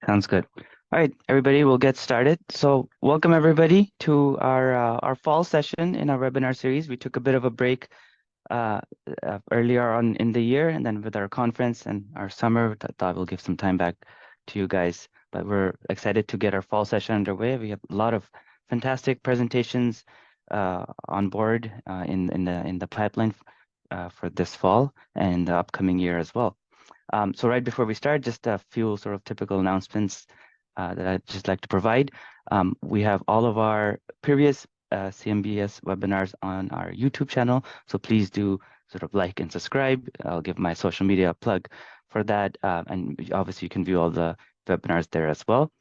Sounds good. All right, everybody, we'll get started. So, welcome everybody to our fall session in our webinar series. We took a bit of a break uh, earlier on in the year, and then with our conference and our summer, thought we'll give some time back to you guys. But we're excited to get our fall session underway. We have a lot of fantastic presentations on board in the pipeline for this fall and the upcoming year as well. So right before we start, just a few sort of typical announcements that I'd just like to provide. We have all of our previous CMBS webinars on our YouTube channel, so please do sort of like and subscribe. I'll give my social media a plug for that, and obviously you can view all the webinars there as well.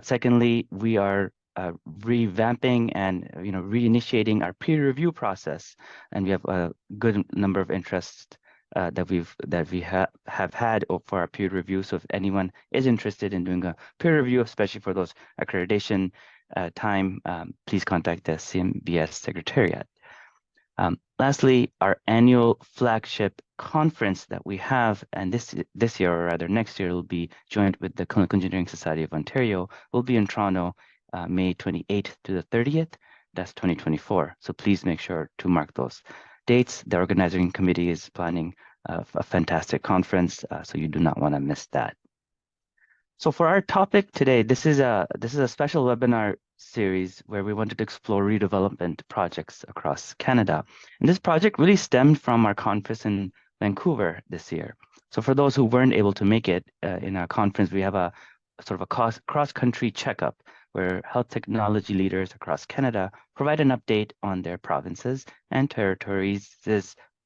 Secondly, we are revamping and reinitiating our peer review process, and we have a good number of interests that we have had for our peer review. So if anyone is interested in doing a peer review, especially for those accreditation time, please contact the CMBS Secretariat. Lastly, our annual flagship conference that we have, and this year, or rather next year, will be joined with the Clinical Engineering Society of Ontario, will be in Toronto, May 28th to the 30th. That's 2024. So please make sure to mark those dates. The organizing committee is planning a fantastic conference, so you do not want to miss that. So for our topic today, this is a special webinar series where we wanted to explore redevelopment projects across Canada. And this project really stemmed from our conference in Vancouver this year. So for those who weren't able to make it in our conference, we have a sort of a cross-country checkup where health technology leaders across Canada provide an update on their provinces and territories'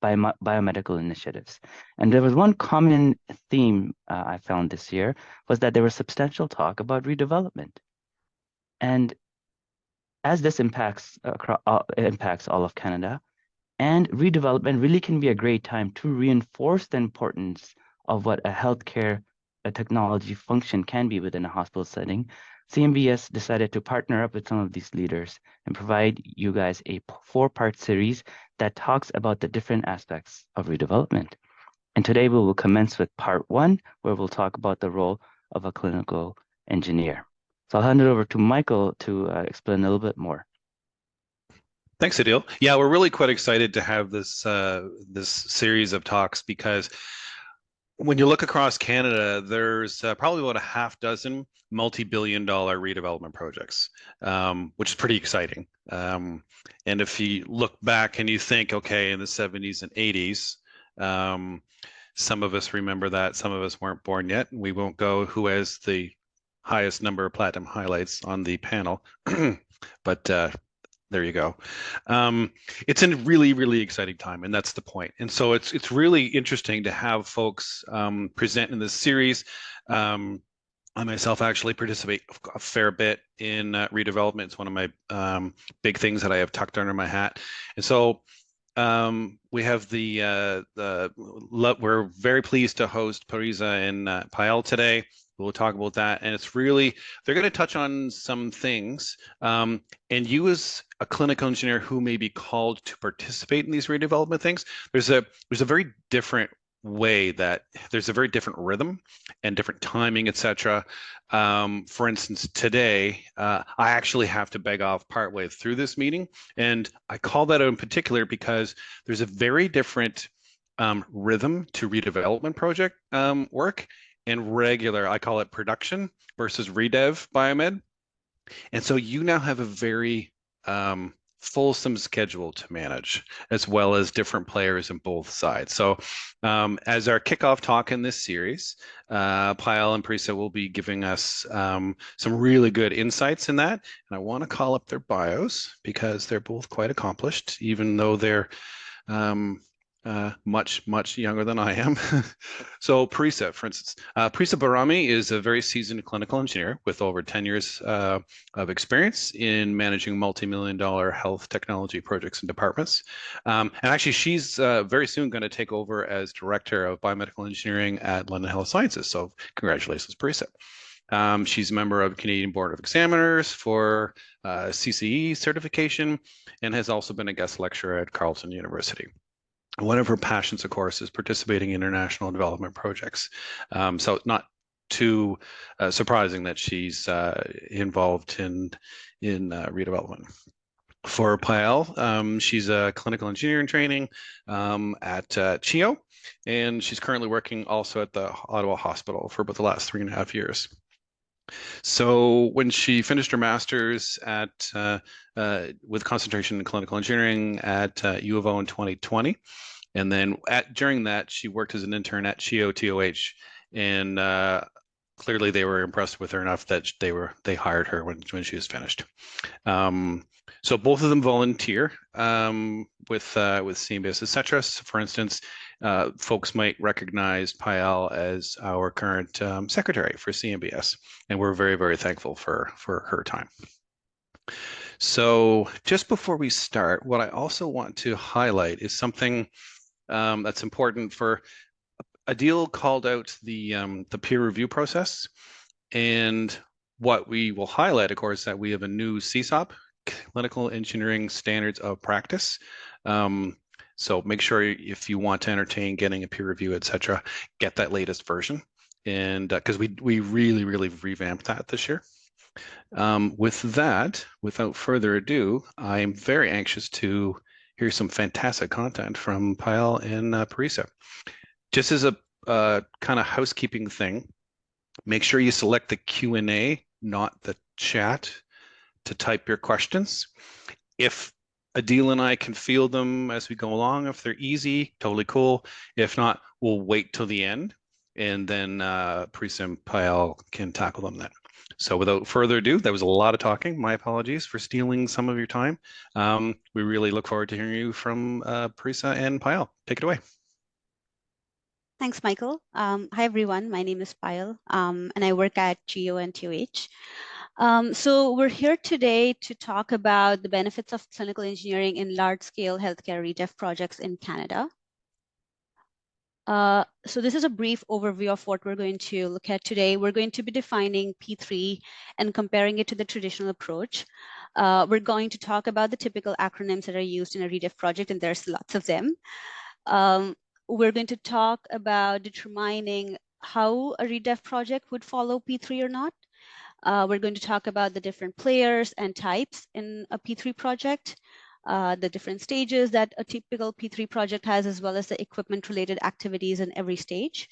biomedical initiatives. And there was one common theme I found this year was that there was substantial talk about redevelopment. And as this impacts all of Canada, and redevelopment really can be a great time to reinforce the importance of what a healthcare a technology function can be within a hospital setting. CMBS decided to partner up with some of these leaders and provide you guys a four-part series that talks about the different aspects of redevelopment. And today we will commence with part one, where we'll talk about the role of a clinical engineer. So I'll hand it over to Michael to explain a little bit more. Thanks, Adil. Yeah, we're really quite excited to have this series of talks because when you look across Canada, there's probably about a half dozen multi-billion-dollar redevelopment projects, which is pretty exciting. And if you look back and you think, okay, in the 70s and 80s, some of us remember that, some of us weren't born yet. We won't go who has the highest number of platinum highlights on the panel, but there you go. It's a really, really exciting time, and that's the point. And so it's really interesting to have folks present in this series. I myself actually participate a fair bit in redevelopment. It's one of my big things that I have tucked under my hat. And so we have we're very pleased to host Parisa and Payal today. We'll talk about that. And it's really, they're going to touch on some things. And you as a clinical engineer who may be called to participate in these redevelopment things, there's a very different way that there's a very different rhythm and different timing, etc. For instance, today, I actually have to beg off partway through this meeting. And I call that out in particular because there's a very different rhythm to redevelopment project work and regular, I call it production versus redev biomed. And so you now have a very fulsome schedule to manage, as well as different players in both sides. So as our kickoff talk in this series, Payal and Parisa will be giving us some really good insights in that. And I want to call up their bios because they're both quite accomplished, even though they're much younger than I am. So Parisa, for instance, Parisa Bahrami is a very seasoned clinical engineer with over 10 years of experience in managing multi-million-dollar health technology projects and departments. And actually, she's very soon going to take over as Director of Biomedical Engineering at London Health Sciences. So congratulations, Parisa. She's a member of Canadian Board of Examiners for CCE certification and has also been a guest lecturer at Carleton University. One of her passions, of course, is participating in international development projects. So not too surprising that she's involved in redevelopment. For Payal, she's a clinical engineer in training at CHIO, and she's currently working also at the Ottawa Hospital for about the last 3.5 years. So when she finished her master's at with concentration in clinical engineering at U of O in 2020, and then during that she worked as an intern at CHIO TOH, and clearly they were impressed with her enough that they hired her when she was finished. So both of them volunteer with CMBS, etc. For instance, folks might recognize Payal as our current secretary for CMBS, and we're very, very thankful for her time. So just before we start, what I also want to highlight is something that's important. For Adil called out the peer review process, and what we will highlight, of course, that we have a new CSOP, Clinical Engineering Standards of Practice. So make sure if you want to entertain getting a peer review, etc., get that latest version, and because we really revamped that this year. With that, without further ado, I'm very anxious to hear some fantastic content from Payal and Parisa. Just as a kind of housekeeping thing, make sure you select the Q&A, not the chat, to type your questions. If Adil and I can field them as we go along, if they're easy, totally cool. If not, we'll wait till the end, and then Parisa and Payal can tackle them then. So without further ado, that was a lot of talking. My apologies for stealing some of your time. We really look forward to hearing you from Parisa and Payal. Take it away. Thanks, Michael. Hi, everyone. My name is Payal, and I work at CHIO and TOH. So we're here today to talk about the benefits of clinical engineering in large-scale healthcare redef projects in Canada. So this is a brief overview of what we're going to look at today. We're going to be defining P3 and comparing it to the traditional approach. We're going to talk about the typical acronyms that are used in a redef project, and there's lots of them. We're going to talk about determining how a redef project would follow P3 or not. We're going to talk about the different players and types in a P3 project, the different stages that a typical P3 project has, as well as the equipment-related activities in every stage.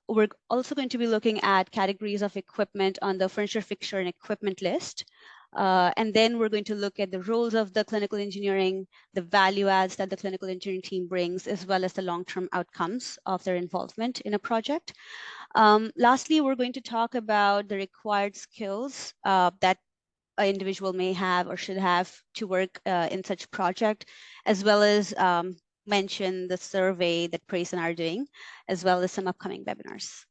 We're also going to be looking at categories of equipment on the furniture, fixture, and equipment list. And then we're going to look at the roles of the clinical engineering, the value adds that the clinical engineering team brings, as well as the long-term outcomes of their involvement in a project. Lastly, we're going to talk about the required skills that an individual may have or should have to work in such a project, as well as mention the survey that Parisa and I are doing, as well as some upcoming webinars.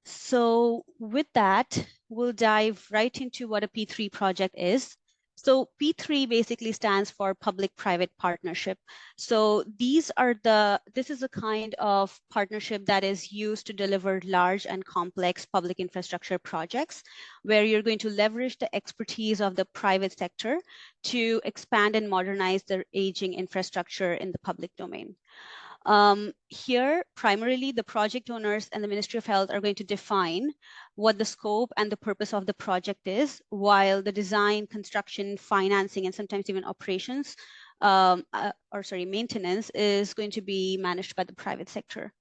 So with that, we'll dive right into what a P3 project is. So P3 basically stands for public-private partnership. So this is a kind of partnership that is used to deliver large and complex public infrastructure projects, where you're going to leverage the expertise of the private sector to expand and modernize the aging infrastructure in the public domain. Here, primarily, the project owners and the Ministry of Health are going to define what the scope and the purpose of the project is, while the design, construction, financing, and sometimes even operations, maintenance is going to be managed by the private sector.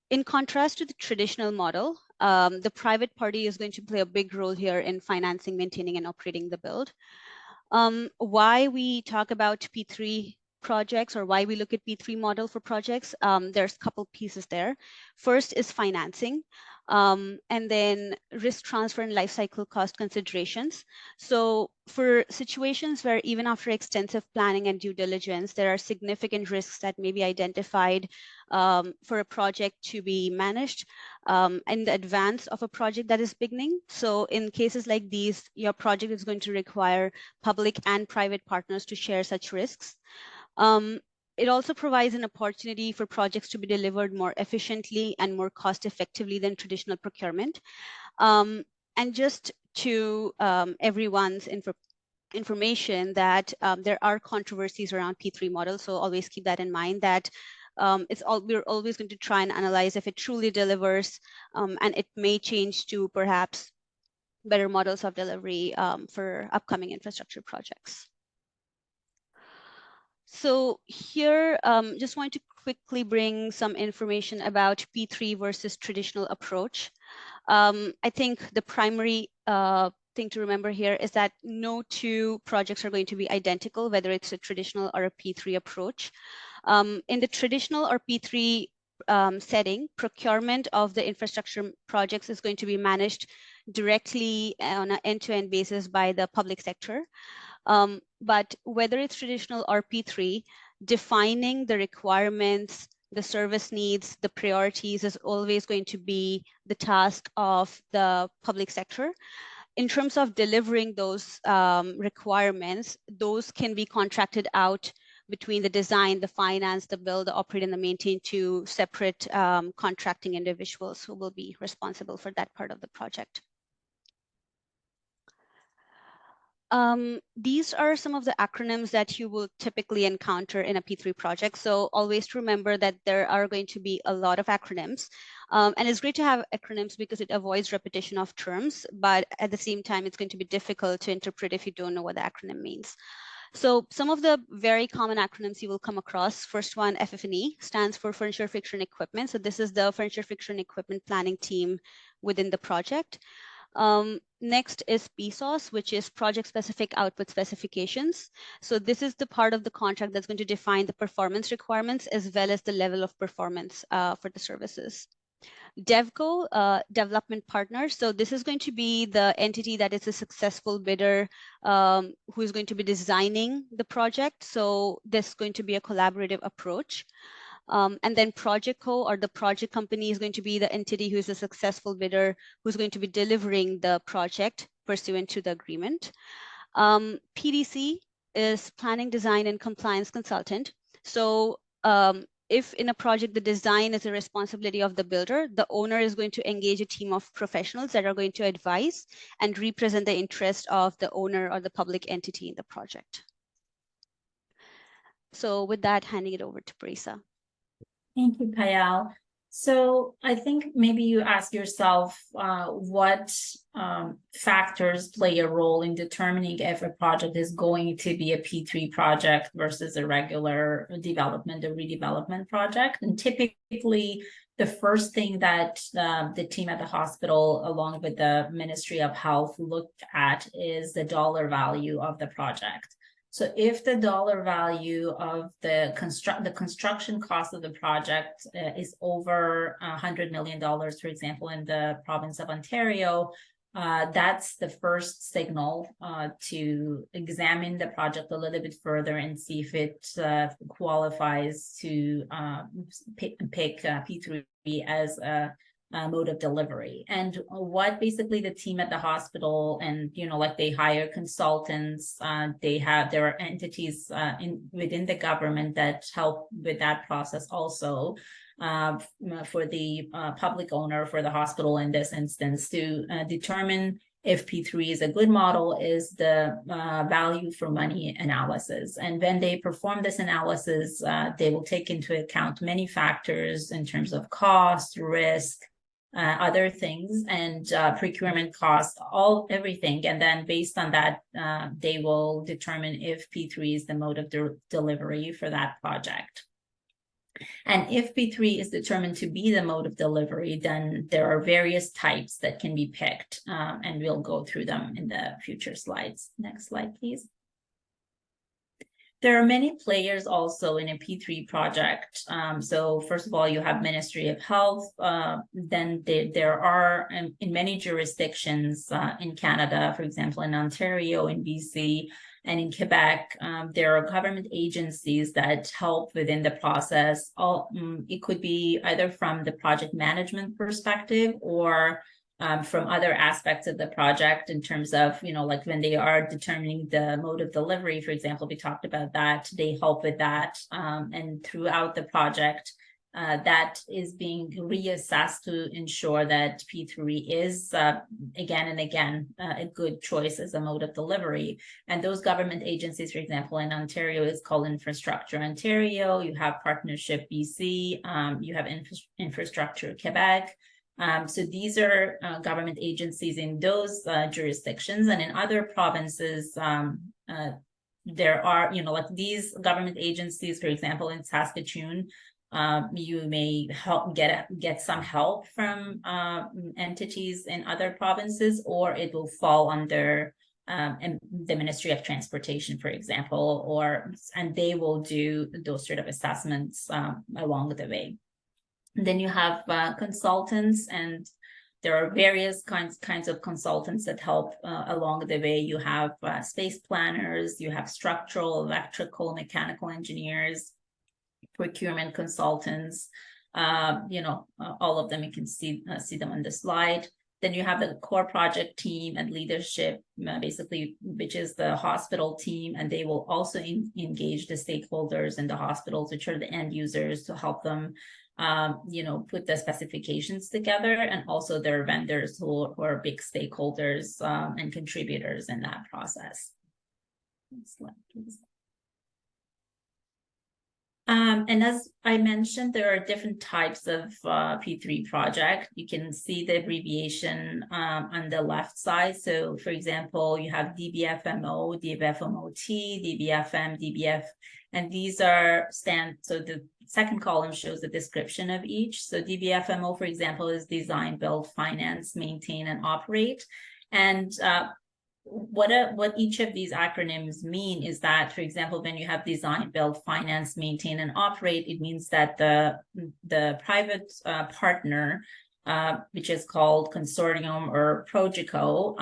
In contrast to the traditional model, the private party is going to play a big role here in financing, maintaining, and operating the build. Why we talk about P3 projects, or why we look at P3 model for projects, there's a couple pieces there. First is financing, and then risk transfer and life cycle cost considerations. So for situations where even after extensive planning and due diligence, there are significant risks that may be identified for a project to be managed in the advance of a project that is beginning. So in cases like these, your project is going to require public and private partners to share such risks. It also provides an opportunity for projects to be delivered more efficiently and more cost effectively than traditional procurement. And just to everyone's information that there are controversies around P3 models, so always keep that in mind, that we're always going to try and analyze if it truly delivers, and it may change to perhaps better models of delivery for upcoming infrastructure projects. So here, just want to quickly bring some information about P3 versus traditional approach. I think the primary thing to remember here is that no two projects are going to be identical, whether it's a traditional or a P3 approach. In the traditional or P3 setting, procurement of the infrastructure projects is going to be managed directly on an end-to-end basis by the public sector. But whether it's traditional or P3, defining the requirements, the service needs, the priorities is always going to be the task of the public sector. In terms of delivering those requirements, those can be contracted out between the design, the finance, the build, the operate, and the maintain to separate contracting individuals who will be responsible for that part of the project. These are some of the acronyms that you will typically encounter in a P3 project. So always remember that there are going to be a lot of acronyms. And it's great to have acronyms because it avoids repetition of terms, but at the same time, it's going to be difficult to interpret if you don't know what the acronym means. So some of the very common acronyms you will come across. First one, FF&E, stands for Furniture, Fixture, and Equipment. So this is the Furniture, Fixture, and Equipment planning team within the project. Next is PSOS, which is project-specific output specifications. So this is the part of the contract that's going to define the performance requirements as well as the level of performance for the services. DevCo, development partner. So this is going to be the entity that is a successful bidder who is going to be designing the project. So this is going to be a collaborative approach. And then Project Co, or the project company, is going to be the entity who is a successful bidder who's going to be delivering the project pursuant to the agreement. PDC is Planning, Design, and Compliance Consultant. So if in a project the design is a responsibility of the builder, the owner is going to engage a team of professionals that are going to advise and represent the interest of the owner or the public entity in the project. So with that, handing it over to Parisa. Thank you, Payal. So I think maybe you ask yourself what factors play a role in determining if a project is going to be a P3 project versus a regular development or redevelopment project. And typically, the first thing that the team at the hospital, along with the Ministry of Health, looked at is the dollar value of the project. So if the dollar value of the construction cost of the project is over $100 million, for example, in the province of Ontario, that's the first signal to examine the project a little bit further and see if it qualifies to pick P3 as a mode of delivery. And what basically the team at the hospital, and like they hire consultants, there are entities within the government that help with that process also, for the public owner, for the hospital in this instance, to determine if P3 is a good model, is the value for money analysis. And when they perform this analysis, they will take into account many factors in terms of cost, risk, other things, and procurement cost, everything. And then based on that, they will determine if P3 is the mode of delivery for that project. And if P3 is determined to be the mode of delivery, then there are various types that can be picked, and we'll go through them in the future slides. Next slide, please. There are many players also in a P3 project. So first of all, you have Ministry of Health. Then there are in many jurisdictions in Canada, for example, in Ontario, in BC, and in Quebec, there are government agencies that help within the process. It could be either from the project management perspective or from other aspects of the project in terms of, like when they are determining the mode of delivery, for example, we talked about that, they help with that. And throughout the project, that is being reassessed to ensure that P3 is again and again a good choice as a mode of delivery. And those government agencies, for example, in Ontario is called Infrastructure Ontario, you have Partnership BC, you have Infrastructure Quebec. So these are government agencies in those jurisdictions, and in other provinces, there are, like these government agencies, for example, in Saskatchewan, you may get some help from entities in other provinces, or it will fall under the Ministry of Transportation, for example, and they will do those sort of assessments along the way. And then you have consultants, and there are various kinds of consultants that help along the way. You have space planners, you have structural, electrical, mechanical engineers, procurement consultants, all of them, you can see them on the slide. Then you have the core project team and leadership, basically, which is the hospital team, and they will also engage the stakeholders in the hospitals, which are the end users, to help them put the specifications together, and also their vendors who are big stakeholders and contributors in that process. Next slide, please. And as I mentioned, there are different types of P3 project. You can see the abbreviation on the left side. So for example, you have DBFMO, DBFMOT, DBFM, DBF, and these are so the second column shows the description of each. So DBFMO, for example, is design, build, finance, maintain, and operate. And what each of these acronyms mean is that, for example, when you have design, build, finance, maintain, and operate, it means that the private partner, which is called consortium or Progeco,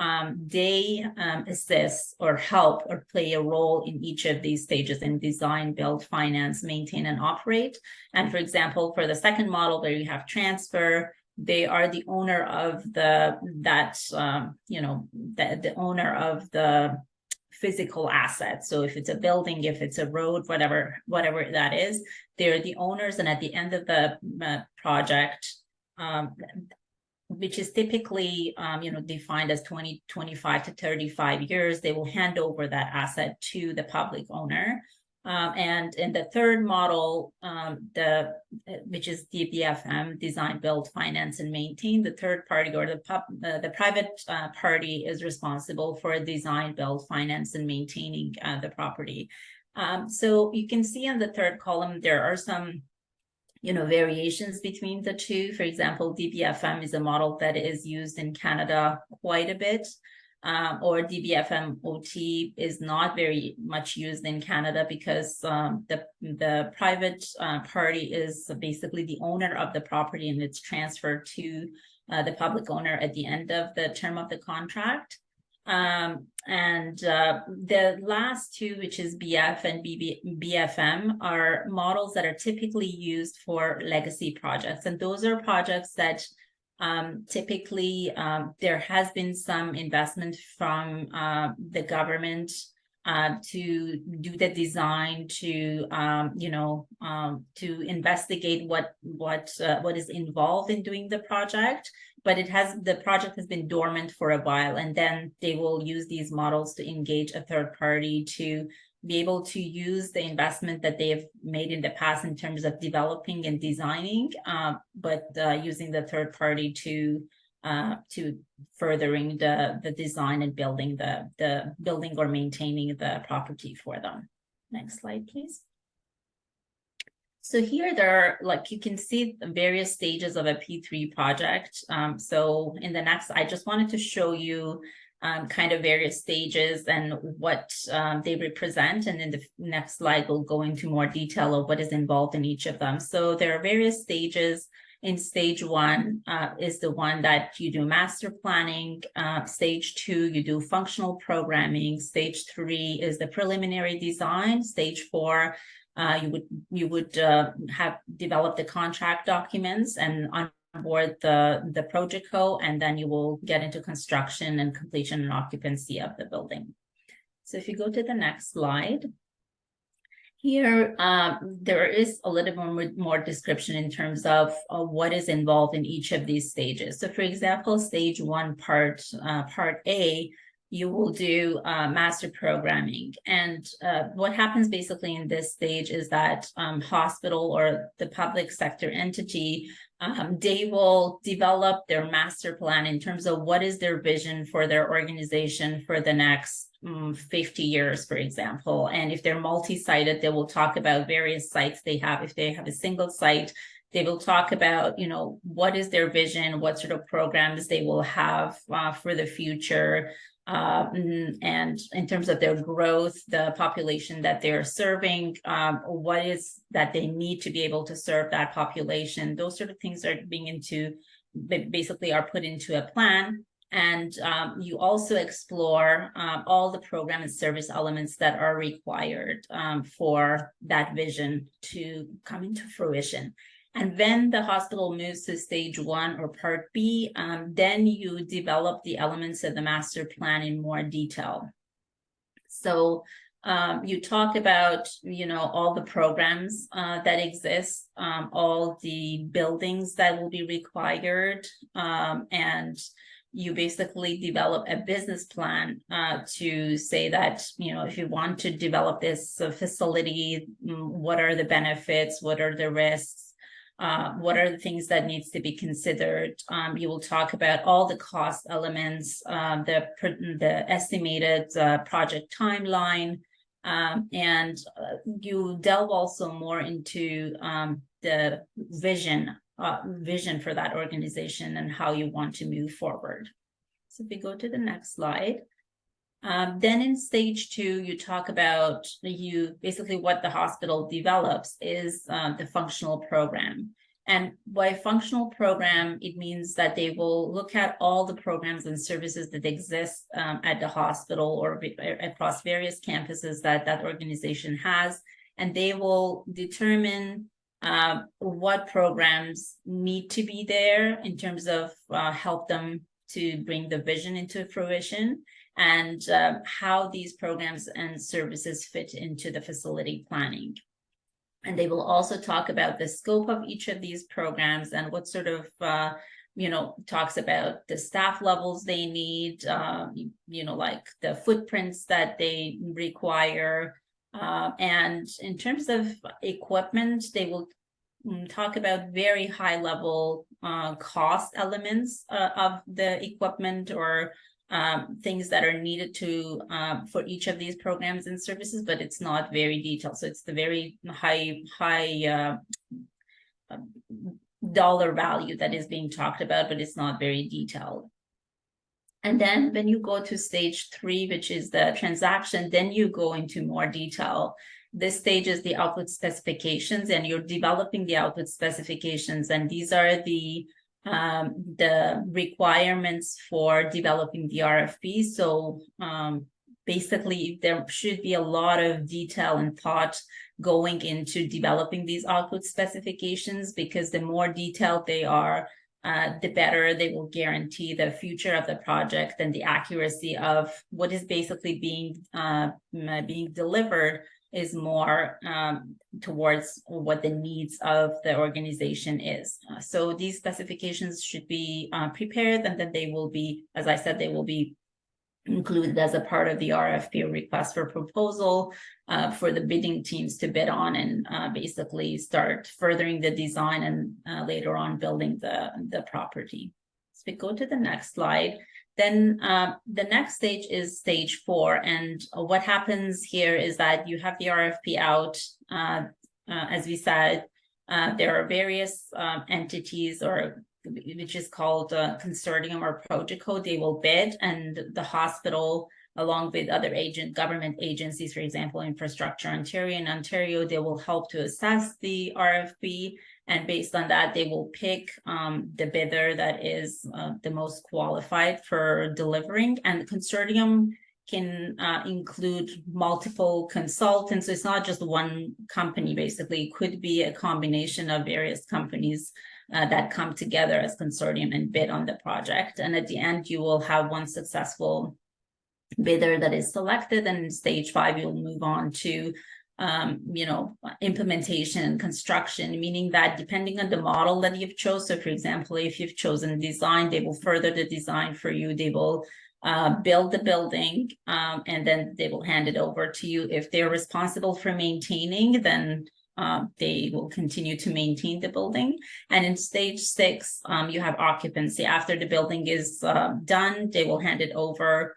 they assist or help or play a role in each of these stages in design, build, finance, maintain, and operate. And for example, for the second model where you have transfer, they are the owner of the owner of the physical asset. So if it's a building, if it's a road, whatever that is, they're the owners. And at the end of the project, which is typically defined as 25 to 35 years, they will hand over that asset to the public owner. And in the third model, which is DBFM, design, build, finance, and maintain, the third party or the private party is responsible for design, build, finance, and maintaining the property. So you can see on the third column, there are some variations between the two. For example, DBFM is a model that is used in Canada quite a bit. Or DBFM OT is not very much used in Canada because the private party is basically the owner of the property, and it's transferred to the public owner at the end of the term of the contract. And the last two, which is BF and BFM, are models that are typically used for legacy projects. And those are projects that typically there has been some investment from the government to do the design, to investigate what is involved in doing the project, but the project has been dormant for a while, and then they will use these models to engage a third party to be able to use the investment that they have made in the past in terms of developing and designing, but using the third party to furthering the design and building the building or maintaining the property for them. Next slide, please. So here there are, you can see various stages of a P3 project. So in the next, I just wanted to show you kind of various stages and what they represent. And in the next slide, we'll go into more detail of what is involved in each of them. So there are various stages. In stage one is the one that you do master planning. Stage two, you do functional programming. Stage three is the preliminary design. Stage four, you would have developed the contract documents and onboard the Progeco, and then you will get into construction and completion and occupancy of the building. So if you go to the next slide, Here, there is a little more description in terms of what is involved in each of these stages. So for example, stage one, part A, you will do master programming. And what happens basically in this stage is that hospital or the public sector entity, they will develop their master plan in terms of what is their vision for their organization for the next 50 years, for example. And if they're multi-sited, they will talk about various sites they have. If they have a single site, they will talk about, you know, what is their vision, what sort of programs they will have for the future. And in terms of their growth, the population that they're serving, what is that they need to be able to serve that population. Those sort of things are basically are put into a plan. And you also explore all the program and service elements that are required for that vision to come into fruition. And when the hospital moves to stage one or part B, then you develop the elements of the master plan in more detail. So you talk about, you know, all the programs that exist, all the buildings that will be required, and you basically develop a business plan to say that, you know, if you want to develop this facility, what are the benefits, what are the risks, what are the things that needs to be considered. You will talk about all the cost elements, the estimated project timeline, and you delve also more into the vision for that organization and how you want to move forward. So if we go to the next slide. Then in stage two, you talk about basically what the hospital develops is the functional program. And by functional program, it means that they will look at all the programs and services that exist at the hospital or across various campuses that organization has, and they will determine what programs need to be there in terms of help them to bring the vision into fruition, and how these programs and services fit into the facility planning. And they will also talk about the scope of each of these programs and what sort of, you know, talks about the staff levels they need, you know, like the footprints that they require. And in terms of equipment, they will talk about very high level cost elements of the equipment or things that are needed to for each of these programs and services, but it's not very detailed. So it's the very high dollar value that is being talked about, but it's not very detailed. And then when you go to stage three, which is the transaction, then you go into more detail. This stage is the output specifications, and you're developing the output specifications, and these are the requirements for developing the RFP. So basically, there should be a lot of detail and thought going into developing these output specifications, because the more detailed they are, the better they will guarantee the future of the project and the accuracy of what is basically being delivered is more towards what the needs of the organization is. So these specifications should be prepared, and then they will be, as I said, they will be included as a part of the RFP, request for proposal, for the bidding teams to bid on and basically start furthering the design and later on building the property. So we go to the next slide. Then the next stage is stage four. And what happens here is that you have the RFP out. As we said, there are various entities, or which is called consortium or project code. They will bid, and the hospital, along with other government agencies, for example, Infrastructure Ontario, they will help to assess the RFP. And based on that, they will pick the bidder that is the most qualified for delivering. And the consortium can include multiple consultants. So it's not just one company, basically. It could be a combination of various companies that come together as consortium and bid on the project. And at the end, you will have one successful bidder that is selected. And in stage five, you'll move on to implementation and construction, meaning that depending on the model that you've chosen, so for example, if you've chosen design, they will further the design for you. They will build the building, and then they will hand it over to you. If they're responsible for maintaining, then they will continue to maintain the building. And in stage 6, you have occupancy. After the building is done, they will hand it over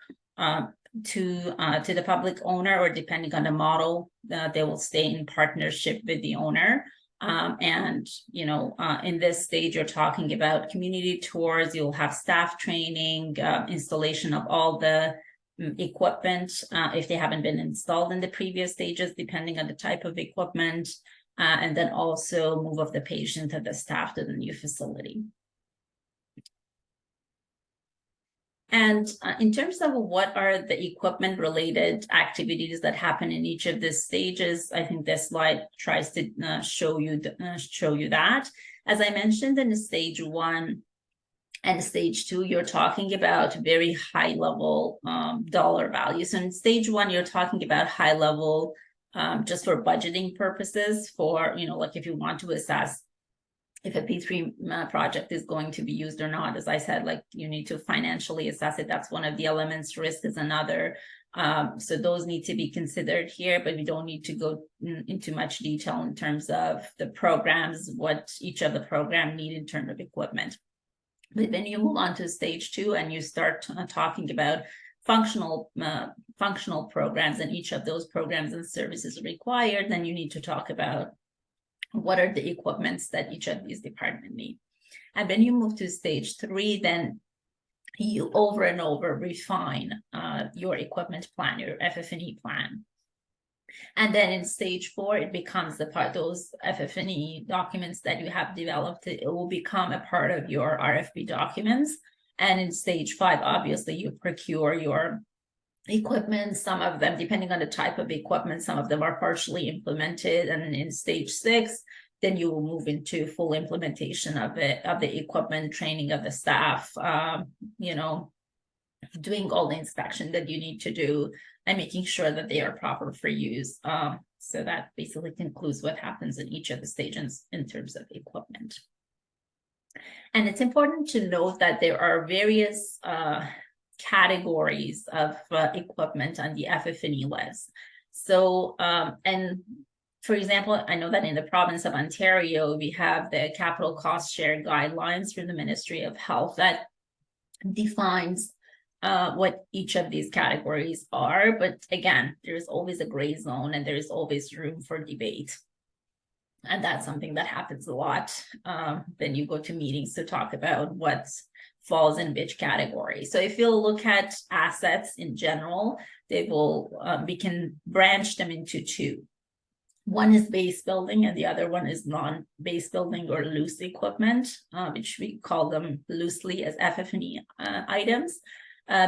to the public owner, or depending on the model, they will stay in partnership with the owner. In this stage, you're talking about community tours. You'll have staff training, installation of all the equipment if they haven't been installed in the previous stages, depending on the type of equipment, and then also move of the patient and the staff to the new facility. And in terms of what are the equipment related activities that happen in each of these stages, I think this slide tries to show you that. As I mentioned, in stage 1 and stage 2, you're talking about very high level dollar values. So in stage 1, you're talking about high level just for budgeting purposes, for, like if you want to assess if a P3 project is going to be used or not. As I said, like you need to financially assess it. That's one of the elements. Risk is another. So those need to be considered here, but we don't need to go into much detail in terms of the programs, what each of the program need in terms of equipment. But then you move on to stage 2 and you start talking about functional programs, and each of those programs and services required. Then you need to talk about what are the equipments that each of these departments need. And when you move to stage 3, then you over and over refine your equipment plan, your FF&E plan. And then in stage 4, it becomes the part, those FF&E documents that you have developed, it will become a part of your RFP documents. And in stage 5, obviously, you procure your equipment. Some of them, depending on the type of equipment, some of them are partially implemented. And in stage 6, then you will move into full implementation of the equipment, training of the staff, doing all the inspection that you need to do and making sure that they are proper for use. So that basically concludes what happens in each of the stages in terms of equipment. And it's important to note that there are various categories of equipment on the FF&E list. So, and for example, I know that in the province of Ontario, we have the capital cost share guidelines from the Ministry of Health that defines what each of these categories are. But again, there's always a gray zone and there's always room for debate. And that's something that happens a lot. Then you go to meetings to talk about what falls in which category. So if you look at assets in general, they will we can branch them into 2. One is base building and the other one is non-base building or loose equipment, which we call them loosely as FF&E items.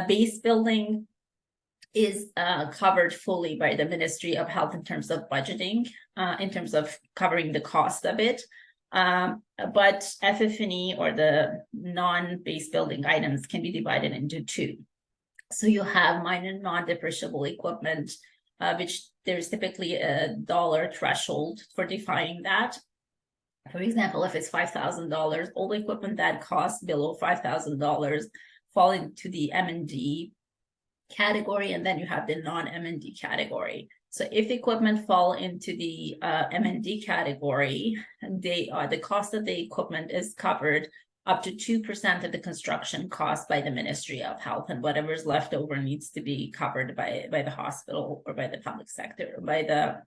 Base building is covered fully by the Ministry of Health in terms of budgeting, in terms of covering the cost of it. But FF&E or the non-base building items can be divided into 2. So you have minor non-depreciable equipment, which there's typically a dollar threshold for defining that. For example, if it's $5,000, all the equipment that costs below $5,000 fall into the M&D category, and then you have the non-M&D category. So if equipment fall into the M&D category, the cost of the equipment is covered up to 2% of the construction cost by the Ministry of Health, and whatever is left over needs to be covered by the hospital or by the public sector, by the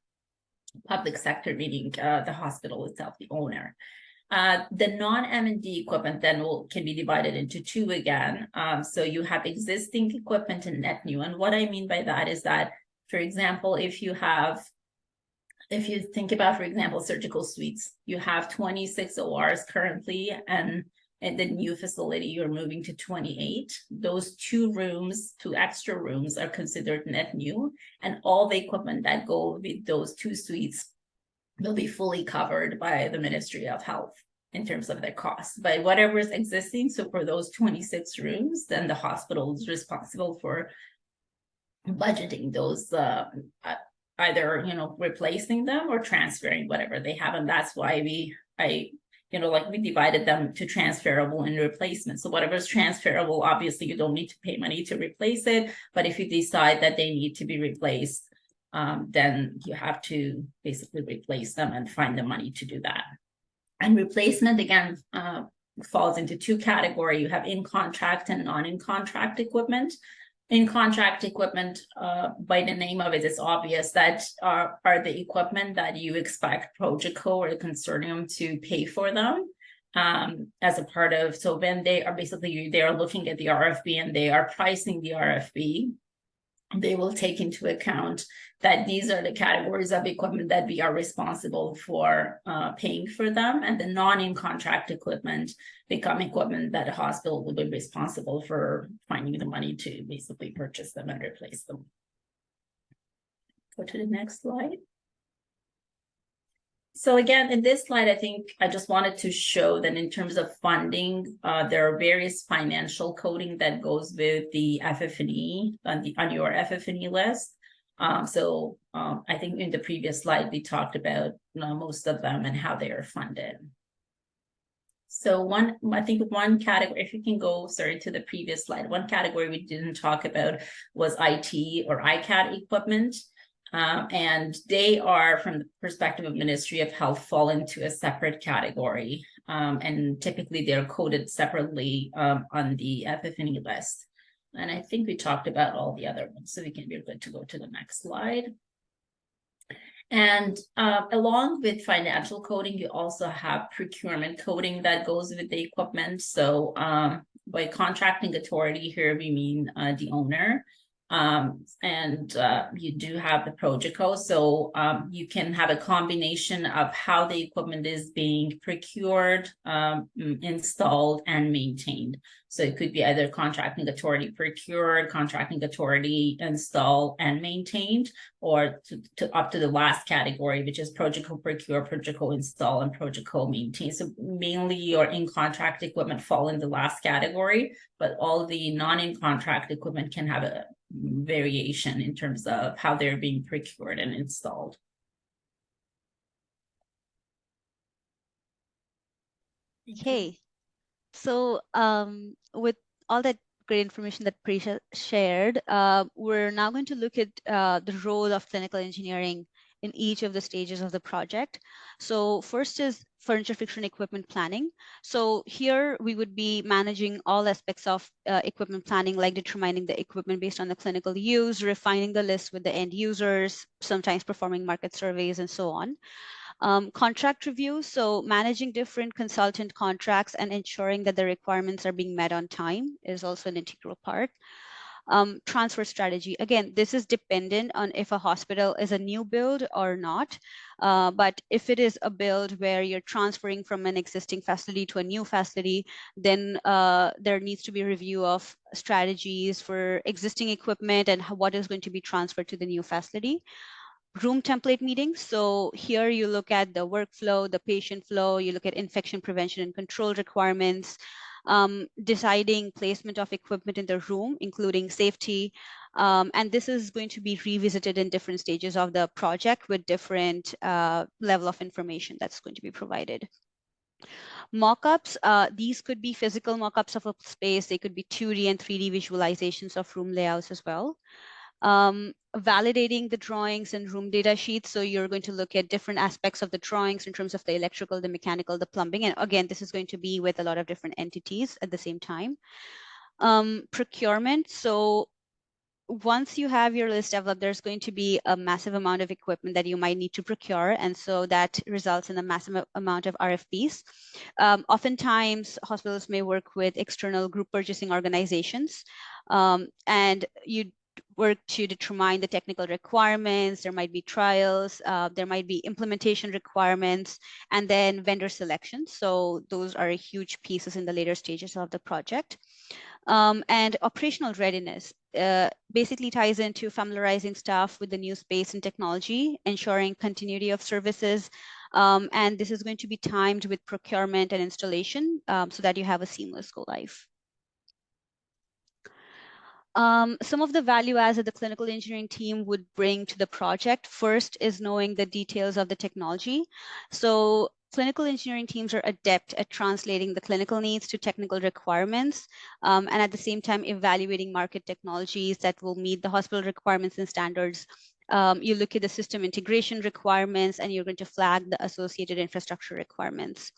public sector, meaning the hospital itself, the owner. The non-M&D equipment then can be divided into 2 again. So you have existing equipment and net new. And what I mean by that is that, for example, if you think about, for example, surgical suites, you have 26 ORs currently, and in the new facility, you're moving to 28. Those 2 extra rooms are considered net new, and all the equipment that go with those 2 suites will be fully covered by the Ministry of Health in terms of their costs, by whatever is existing. So for those 26 rooms, then the hospital is responsible for budgeting those either, you know, replacing them or transferring whatever they have. And that's why you know, like we divided them to transferable and replacement. So whatever's transferable, obviously you don't need to pay money to replace it. But if you decide that they need to be replaced, then you have to basically replace them and find the money to do that. And replacement, again, falls into two categories. You have in-contract and non-in-contract equipment. In-contract equipment, by the name of it, it's obvious that are the equipment that you expect Progeco or the consortium to pay for them as a part of, so when they are basically, they are looking at the RFP and they are pricing the RFP, they will take into account that these are the categories of equipment that we are responsible for paying for them, and the non-in-contract equipment become equipment that a hospital will be responsible for finding the money to basically purchase them and replace them. Go to the next slide. So again, in this slide, I think I just wanted to show that in terms of funding, there are various financial coding that goes with the FF&E on your FF&E list. I think in the previous slide, we talked about most of them and how they are funded. So I think one category, if you can go, sorry, to the previous slide, one category we didn't talk about was IT or ICAT equipment. And they are, from the perspective of Ministry of Health, fall into a separate category. And typically they're coded separately on the FF&E list. And I think we talked about all the other ones, so we can be good to go to the next slide. And along with financial coding, you also have procurement coding that goes with the equipment. So by contracting authority here, we mean the owner. You do have the Progeco, so you can have a combination of how the equipment is being procured, installed, and maintained. So it could be either contracting authority procured, contracting authority installed and maintained, or to up to the last category, which is Progeco procure, Progeco install, and Progeco maintain. So mainly your in-contract equipment fall in the last category, but all the non-in-contract equipment can have a variation in terms of how they're being procured and installed. Okay, so with all that great information that Parisa shared, we're now going to look at the role of clinical engineering in each of the stages of the project. So first is furniture, fixture, and equipment planning. So here we would be managing all aspects of equipment planning, like determining the equipment based on the clinical use, refining the list with the end users, sometimes performing market surveys, and so on. Contract review, so managing different consultant contracts and ensuring that the requirements are being met on time is also an integral part. Transfer strategy, again, this is dependent on if a hospital is a new build or not. But if it is a build where you're transferring from an existing facility to a new facility, then there needs to be a review of strategies for existing equipment and what is going to be transferred to the new facility. Room template meetings. So here you look at the workflow, the patient flow, you look at infection prevention and control requirements, deciding placement of equipment in the room, including safety. And this is going to be revisited in different stages of the project with different level of information that's going to be provided. Mock-ups, these could be physical mock-ups of a space. They could be 2D and 3D visualizations of room layouts as well. Validating the drawings and room data sheets. So you're going to look at different aspects of the drawings in terms of the electrical, the mechanical, the plumbing. And again, this is going to be with a lot of different entities at the same time. Procurement. So once you have your list developed, there's going to be a massive amount of equipment that you might need to procure. And so that results in a massive amount of RFPs. Oftentimes, hospitals may work with external group purchasing organizations. And you work to determine the technical requirements. There might be trials, there might be implementation requirements, and then vendor selection. So those are huge pieces in the later stages of the project. And operational readiness basically ties into familiarizing staff with the new space and technology, ensuring continuity of services. And this is going to be timed with procurement and installation so that you have a seamless go live. Some of the value adds that the clinical engineering team would bring to the project, first is knowing the details of the technology. So clinical engineering teams are adept at translating the clinical needs to technical requirements, and at the same time evaluating market technologies that will meet the hospital requirements and standards. You look at the system integration requirements, and you're going to flag the associated infrastructure requirements.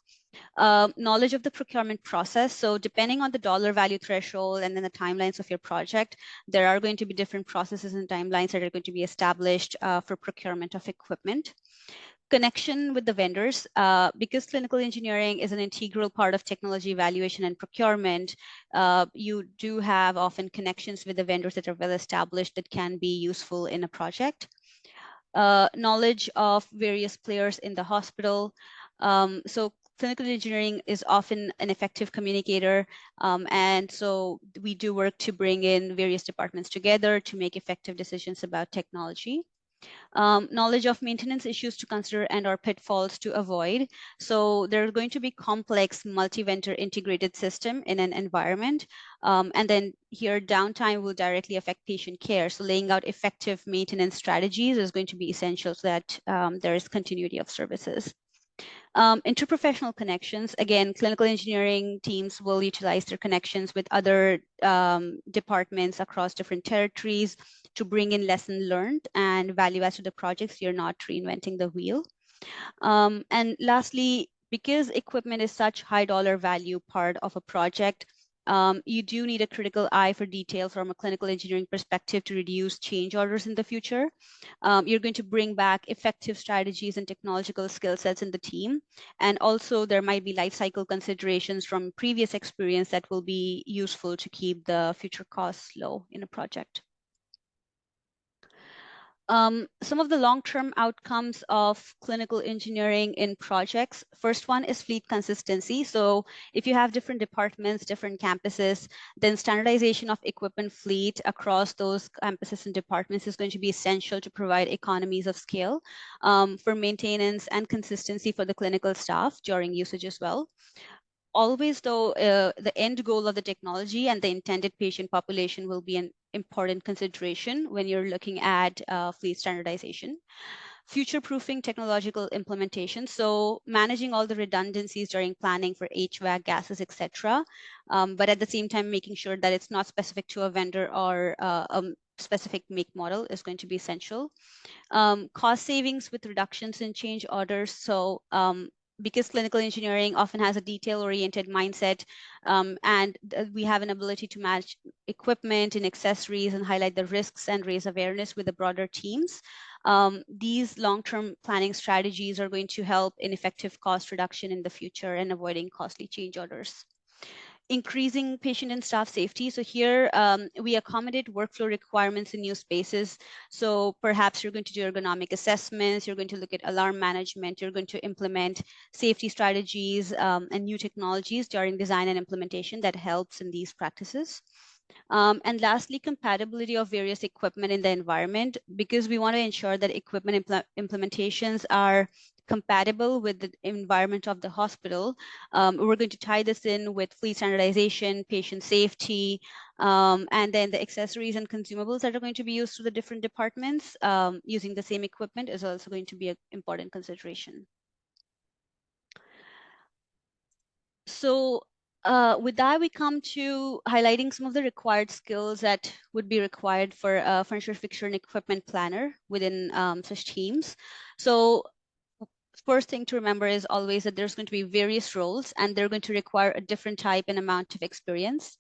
Knowledge of the procurement process. So depending on the dollar value threshold and then the timelines of your project, there are going to be different processes and timelines that are going to be established for procurement of equipment. Connection with the vendors, because clinical engineering is an integral part of technology evaluation and procurement, you do have often connections with the vendors that are well established that can be useful in a project. Knowledge of various players in the hospital. So clinical engineering is often an effective communicator, and so we do work to bring in various departments together to make effective decisions about technology. Knowledge of maintenance issues to consider and/or pitfalls to avoid. So there are going to be complex multi-vendor integrated system in an environment. And then here, downtime will directly affect patient care. So laying out effective maintenance strategies is going to be essential so that there is continuity of services. Interprofessional connections, again, clinical engineering teams will utilize their connections with other departments across different territories to bring in lesson learned and value add to the projects. You're not reinventing the wheel. And lastly, because equipment is such high dollar value part of a project, you do need a critical eye for detail from a clinical engineering perspective to reduce change orders in the future. You're going to bring back effective strategies and technological skill sets in the team. And also there might be life cycle considerations from previous experience that will be useful to keep the future costs low in a project. Some of the long-term outcomes of clinical engineering in projects. First one is fleet consistency. So if you have different departments, different campuses, then standardization of equipment fleet across those campuses and departments is going to be essential to provide economies of scale for maintenance and consistency for the clinical staff during usage as well. Always, though, the end goal of the technology and the intended patient population will be an important consideration when you're looking at fleet standardization. Future-proofing technological implementation, so managing all the redundancies during planning for HVAC, gases, etc., but at the same time making sure that it's not specific to a vendor or a specific make model is going to be essential. Cost savings with reductions in change orders, so because clinical engineering often has a detail-oriented mindset, and we have an ability to match equipment and accessories and highlight the risks and raise awareness with the broader teams. These long-term planning strategies are going to help in effective cost reduction in the future and avoiding costly change orders. Increasing patient and staff safety. So here we accommodate workflow requirements in new spaces. So perhaps you're going to do ergonomic assessments, you're going to look at alarm management, you're going to implement safety strategies and new technologies during design and implementation that helps in these practices. And lastly, compatibility of various equipment in the environment, because we want to ensure that equipment implementations are compatible with the environment of the hospital. We're going to tie this in with fleet standardization, patient safety, and then the accessories and consumables that are going to be used through the different departments using the same equipment is also going to be an important consideration. So with that, we come to highlighting some of the required skills that would be required for a furniture, fixture, and equipment planner within such teams. So first thing to remember is always that there's going to be various roles and they're going to require a different type and amount of experience.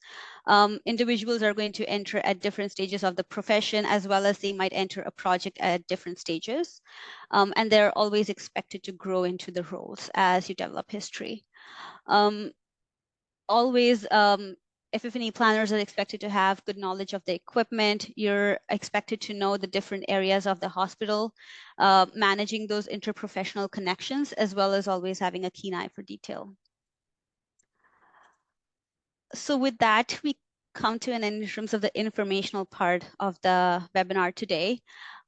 Individuals are going to enter at different stages of the profession, as well as they might enter a project at different stages. And they're always expected to grow into the roles as you develop history. Always, FF&E planners are expected to have good knowledge of the equipment. You're expected to know the different areas of the hospital, managing those interprofessional connections, as well as always having a keen eye for detail. So with that, we come to an end in terms of the informational part of the webinar today.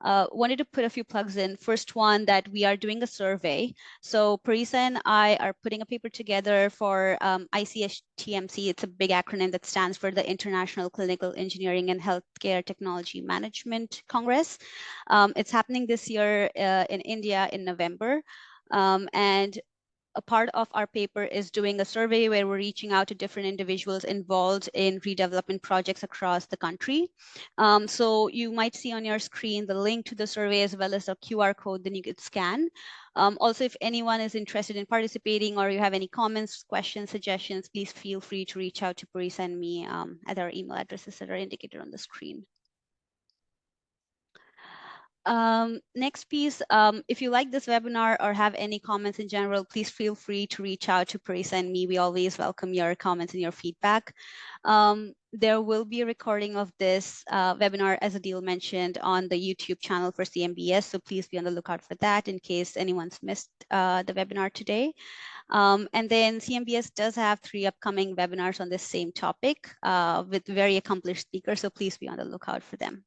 Wanted to put a few plugs in. First one, that we are doing a survey. So Parisa and I are putting a paper together for ICSTMC. It's a big acronym that stands for the International Clinical Engineering and Healthcare Technology Management Congress. It's happening this year in India in November. And a part of our paper is doing a survey where we're reaching out to different individuals involved in redevelopment projects across the country. So you might see on your screen the link to the survey as well as a QR code that you could scan. Also, if anyone is interested in participating or you have any comments, questions, suggestions, please feel free to reach out to Parisa and me at our email addresses that are indicated on the screen. Next piece, if you like this webinar or have any comments in general, please feel free to reach out to Parisa and me. We always welcome your comments and your feedback. There will be a recording of this webinar, as Adil mentioned, on the YouTube channel for CMBS, so please be on the lookout for that in case anyone's missed the webinar today. And then CMBS does have 3 upcoming webinars on this same topic with very accomplished speakers, so please be on the lookout for them.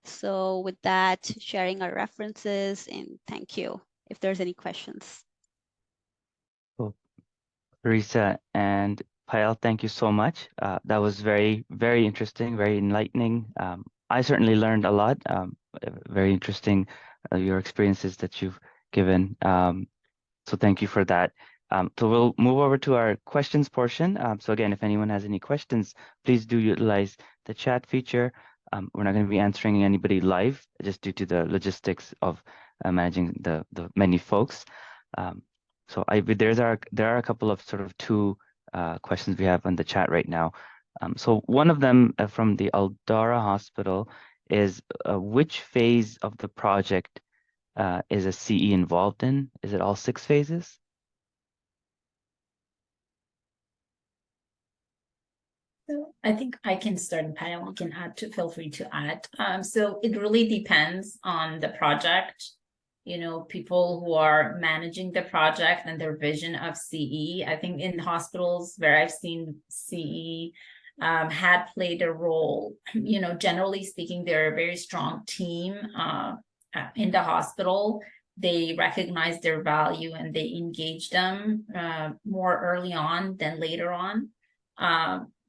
So with that, sharing our references, and thank you. If there's any questions. Cool. Parisa and Payal, thank you so much. That was very, very interesting, very enlightening. I certainly learned a lot. Very interesting, your experiences that you've given. So thank you for that. So we'll move over to our questions portion. So again, if anyone has any questions, please do utilize the chat feature. We're not going to be answering anybody live just due to the logistics of managing the many folks. So there are a couple of sort of 2 questions we have on the chat right now. So one of them from the Aldara Hospital is which phase of the project is a CE involved in? Is it all 6 phases? So I think I can start, and Payal can add to, feel free to add. So it really depends on the project. You know, people who are managing the project and their vision of CE. I think in hospitals where I've seen CE had played a role. You know, generally speaking, they're a very strong team in the hospital. They recognize their value and they engage them more early on than later on.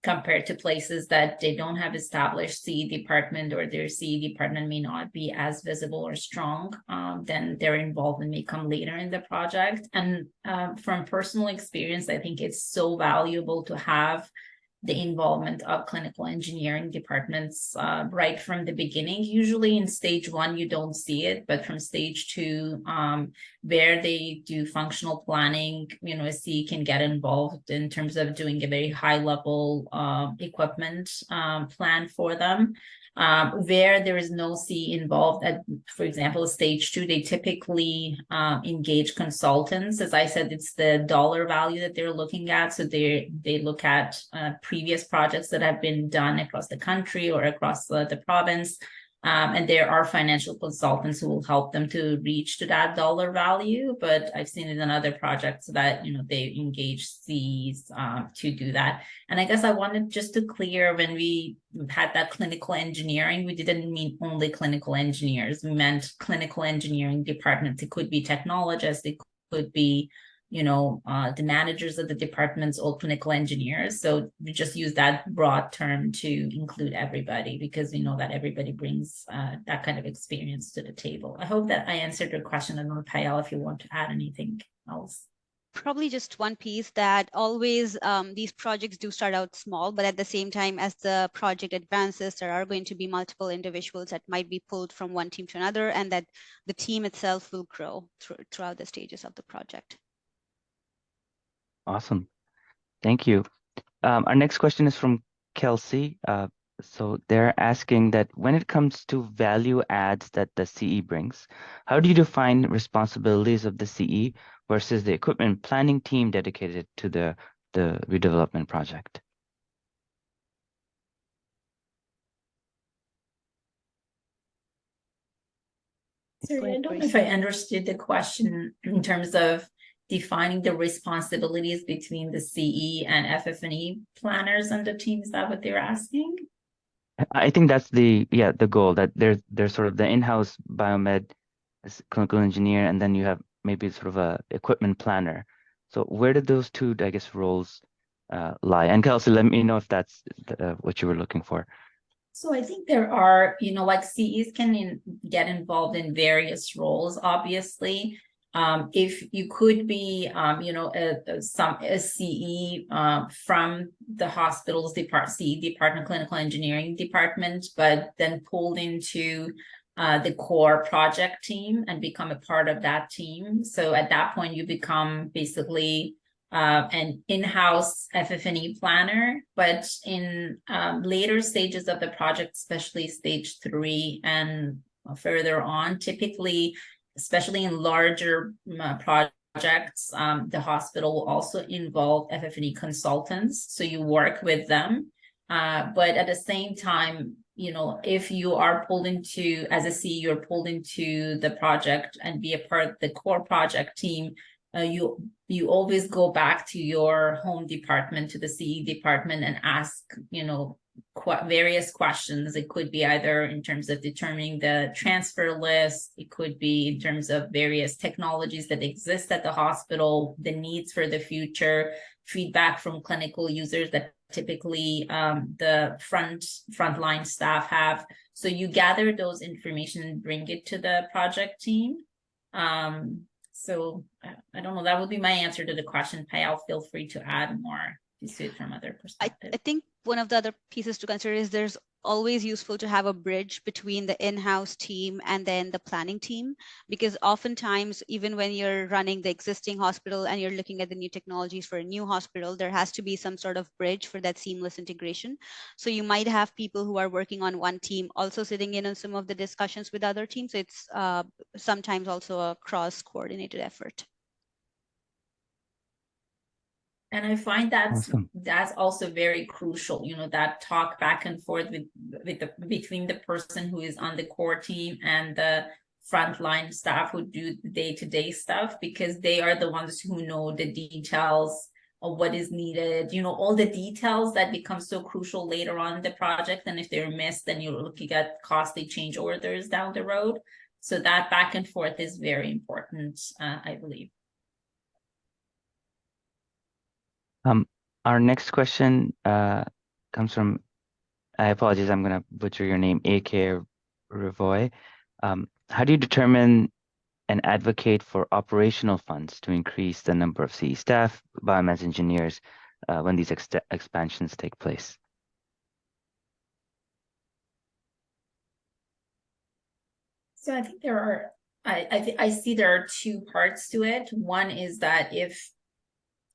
Compared to places that they don't have established CE department, or their CE department may not be as visible or strong, then their involvement may come later in the project. And from personal experience, I think it's so valuable to have the involvement of clinical engineering departments right from the beginning. Usually in stage 1, you don't see it, but from stage 2, where they do functional planning, you know, a CE can get involved in terms of doing a very high level equipment plan for them. Where there is no CE involved, at, for example, stage 2, they typically engage consultants. As I said, it's the dollar value that they're looking at. So they look at previous projects that have been done across the country or across the province. And there are financial consultants who will help them to reach to that dollar value. But I've seen it in other projects that, you know, they engage CEs to do that. And I guess I wanted just to clear, when we had that clinical engineering, we didn't mean only clinical engineers. We meant clinical engineering departments. It could be technologists, it could be, you know, the managers of the departments, all clinical engineers. So we just use that broad term to include everybody, because we know that everybody brings that kind of experience to the table. I hope that I answered your question. I don't know, Payal, if you want to add anything else. Probably just one piece, that always these projects do start out small, but at the same time, as the project advances, there are going to be multiple individuals that might be pulled from one team to another, and that the team itself will grow throughout the stages of the project. Awesome. Thank you. Our next question is from Kelsey. So they're asking that when it comes to value adds that the CE brings, how do you define responsibilities of the CE versus the equipment planning team dedicated to the redevelopment project? Sorry, I don't know if I understood the question in terms of defining the responsibilities between the CE and FF&E planners and the team? Is that what they're asking? I think that's the goal, that there's sort of the in-house biomed clinical engineer, and then you have maybe sort of a equipment planner. So where did those two, I guess, roles lie? And Kelsey, let me know if that's what you were looking for. So I think there are, like CEs can get involved in various roles, obviously. If you could be, a CE from the hospital's CE department, clinical engineering department, but then pulled into the core project team and become a part of that team. So at that point, you become basically an in-house FF&E planner, but in later stages of the project, especially stage 3 and further on, typically, especially in larger projects, the hospital will also involve FF&E consultants. So you work with them. But at the same time, if you are pulled into, as a CE, you're pulled into the project and be a part of the core project team, you always go back to your home department, to the CE department, and ask, various questions. It could be either in terms of determining the transfer list, it could be in terms of various technologies that exist at the hospital, the needs for the future, feedback from clinical users that typically the frontline staff have. So you gather those information and bring it to the project team. So I don't know, that would be my answer to the question. Payal, feel free to add more to see it from other perspectives. I think one of the other pieces to consider is there's always useful to have a bridge between the in-house team and then the planning team, because oftentimes, even when you're running the existing hospital and you're looking at the new technologies for a new hospital, there has to be some sort of bridge for that seamless integration. So you might have people who are working on one team also sitting in on some of the discussions with other teams. So it's sometimes also a cross-coordinated effort. And I find Awesome. that's also very crucial, that talk back and forth between the person who is on the core team and the frontline staff who do the day-to-day stuff, because they are the ones who know the details of what is needed, all the details that become so crucial later on in the project. And if they're missed, then you're looking at costly change orders down the road. So that back and forth is very important, I believe. Our next question comes from, I apologize, I'm going to butcher your name, AK Revoy. How do you determine and advocate for operational funds to increase the number of CE staff, biomass engineers, when these expansions take place? So I think I see there are two parts to it. One is that if,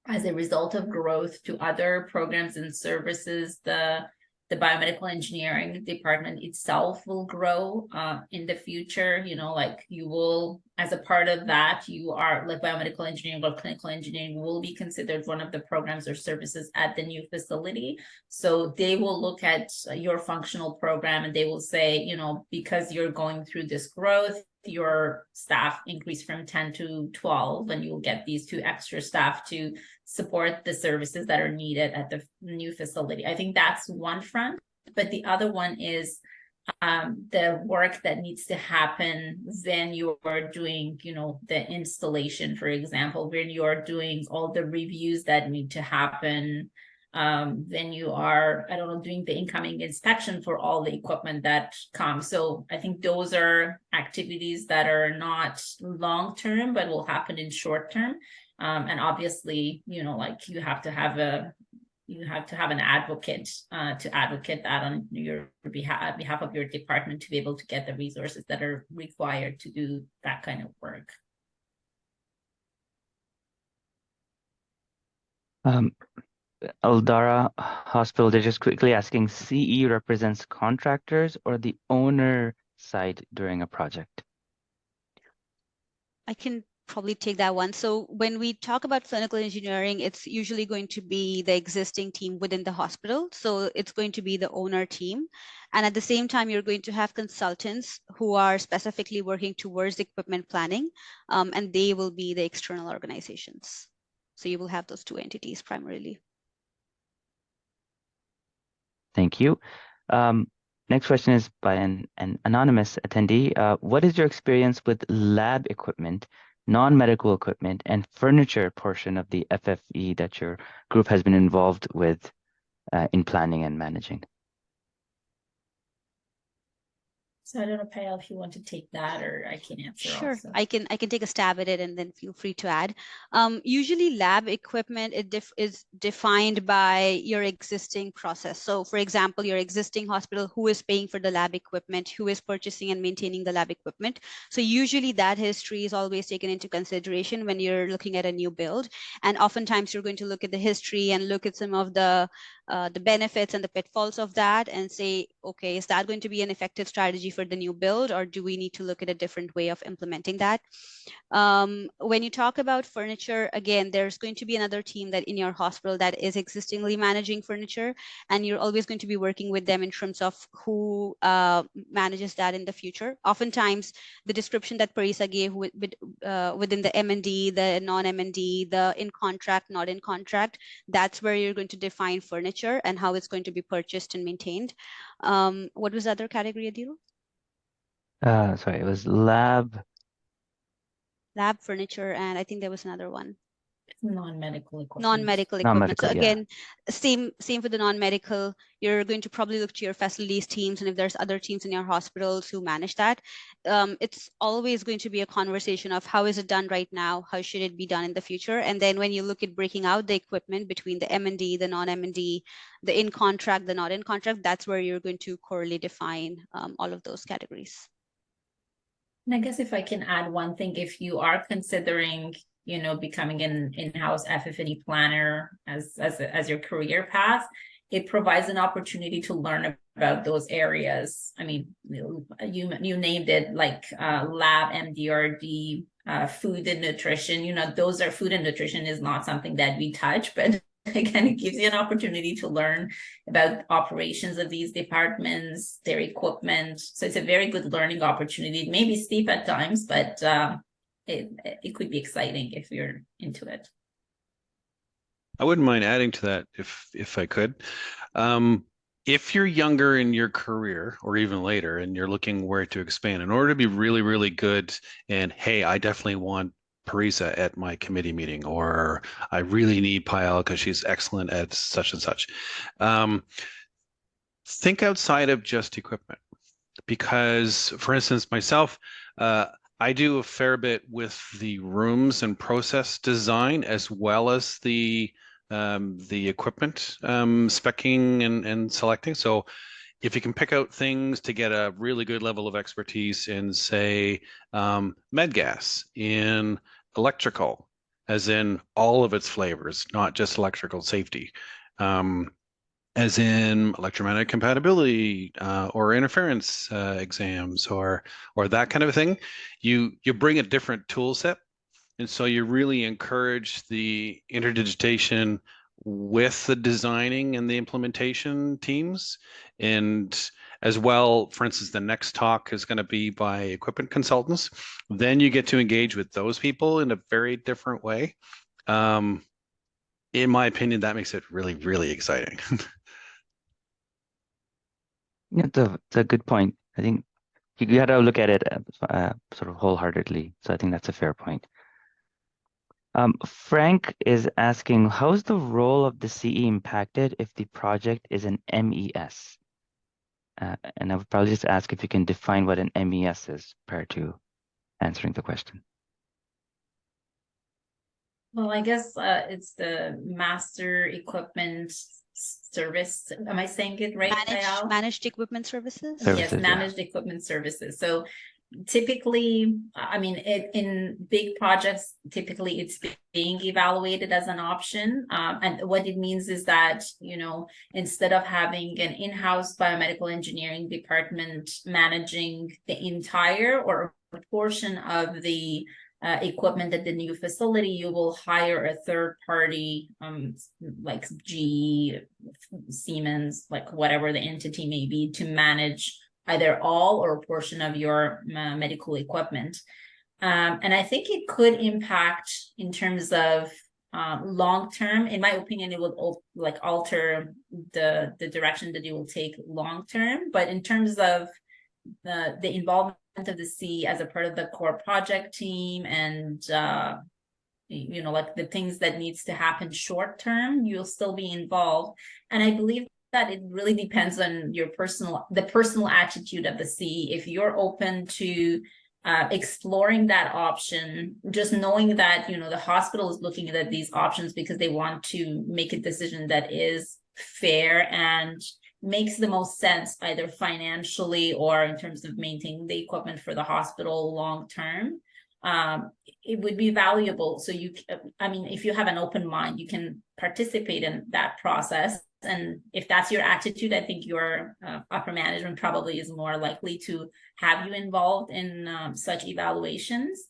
as a result of growth to other programs and services, the biomedical engineering department itself will grow in the future. Like you will, as a part of that, you are like biomedical engineering or clinical engineering will be considered one of the programs or services at the new facility. So they will look at your functional program and they will say, because you're going through this growth, your staff increase from 10 to 12, and you'll get these 2 extra staff to support the services that are needed at the new facility. I think that's one front, but the other one is the work that needs to happen when you are doing, the installation, for example, when you are doing all the reviews that need to happen, then you are, doing the incoming inspection for all the equipment that comes. So I think those are activities that are not long-term, but will happen in short-term. And obviously, like you have to have an advocate to advocate that on your behalf of your department to be able to get the resources that are required to do that kind of work. Aldara Hospital, they're just quickly asking, CE represents contractors or the owner side during a project? I can probably take that one. So when we talk about clinical engineering, it's usually going to be the existing team within the hospital. So it's going to be the owner team. And at the same time, you're going to have consultants who are specifically working towards equipment planning, and they will be the external organizations. So you will have those two entities primarily. Thank you. Next question is by an anonymous attendee. What is your experience with lab equipment, non-medical equipment, and furniture portion of the FFE that your group has been involved with in planning and managing? So I don't know, Payal, if you want to take that, or I can answer Sure, also. I can take a stab at it and then feel free to add. Usually lab equipment is defined by your existing process. So for example, your existing hospital, who is paying for the lab equipment, who is purchasing and maintaining the lab equipment. So usually that history is always taken into consideration when you're looking at a new build. And oftentimes you're going to look at the history and look at some of the benefits and the pitfalls of that and say, okay, is that going to be an effective strategy for the new build, or do we need to look at a different way of implementing that? When you talk about furniture, again, there's going to be another team that in your hospital that is existingly managing furniture, and you're always going to be working with them in terms of who manages that in the future. Oftentimes, the description that Parisa gave within the M&D, the non-M&D, the in contract, not in contract, that's where you're going to define furniture and how it's going to be purchased and maintained. What was the other category, Adil? Sorry, it was lab Furniture, and I think there was another one. Non-medical equipment. Non-medical equipment. So Non-medical, again, same for the non-medical. You're going to probably look to your facilities teams, and if there's other teams in your hospitals who manage that, it's always going to be a conversation of how is it done right now, how should it be done in the future, and then when you look at breaking out the equipment between the M&D, the non-M&D, the in contract, the not in contract, that's where you're going to correlate define all of those categories. And I guess if I can add one thing, if you are considering, you know, becoming an in-house FF&E planner as your career path, it provides an opportunity to learn about those areas. I mean, you named it, like lab, MDRD, food and nutrition. You know, those are food and nutrition is not something that we touch, but again, it gives you an opportunity to learn about operations of these departments, their equipment. So it's a very good learning opportunity. It may be steep at times, but it could be exciting if you're into it. I wouldn't mind adding to that if I could. If you're younger in your career or even later and you're looking where to expand, in order to be really, really good, and hey, I definitely want Parisa at my committee meeting, or I really need Payal because she's excellent at such and such. Think outside of just equipment, because, for instance, myself, I do a fair bit with the rooms and process design as well as the equipment speccing and selecting. So if you can pick out things to get a really good level of expertise in, say, med gas, in electrical, as in all of its flavors, not just electrical safety, as in electromagnetic compatibility or interference exams or that kind of thing, you bring a different tool set. And so you really encourage the interdigitation with the designing and the implementation teams. And as well, for instance, the next talk is going to be by equipment consultants. Then you get to engage with those people in a very different way. In my opinion, that makes it really, really exciting. Yeah, it's a good point. I think you got to look at it sort of wholeheartedly. So I think that's a fair point. Frank is asking, how is the role of the CE impacted if the project is an MES? And I would probably just ask if you can define what an MES is prior to answering the question. Well, I guess it's the master equipment service. Am I saying it right? Managed equipment services? Yes, managed equipment services. So typically, I mean, in big projects, typically it's being evaluated as an option. And what it means is that, you know, instead of having an in-house biomedical engineering department managing the entire or a portion of the equipment at the new facility, you will hire a third party, like GE, Siemens, like whatever the entity may be, to manage either all or a portion of your medical equipment. And I think it could impact in terms of long term. In my opinion, it will like alter the direction that you will take long term. But in terms of the involvement of the C as a part of the core project team, and you know, like the things that needs to happen short term, you'll still be involved. And I believe that it really depends on your the personal attitude of the C. If you're open to exploring that option, just knowing that, you know, the hospital is looking at these options because they want to make a decision that is fair and makes the most sense, either financially or in terms of maintaining the equipment for the hospital long term, it would be valuable. So I mean, if you have an open mind, you can participate in that process. And if that's your attitude, I think your upper management probably is more likely to have you involved in such evaluations.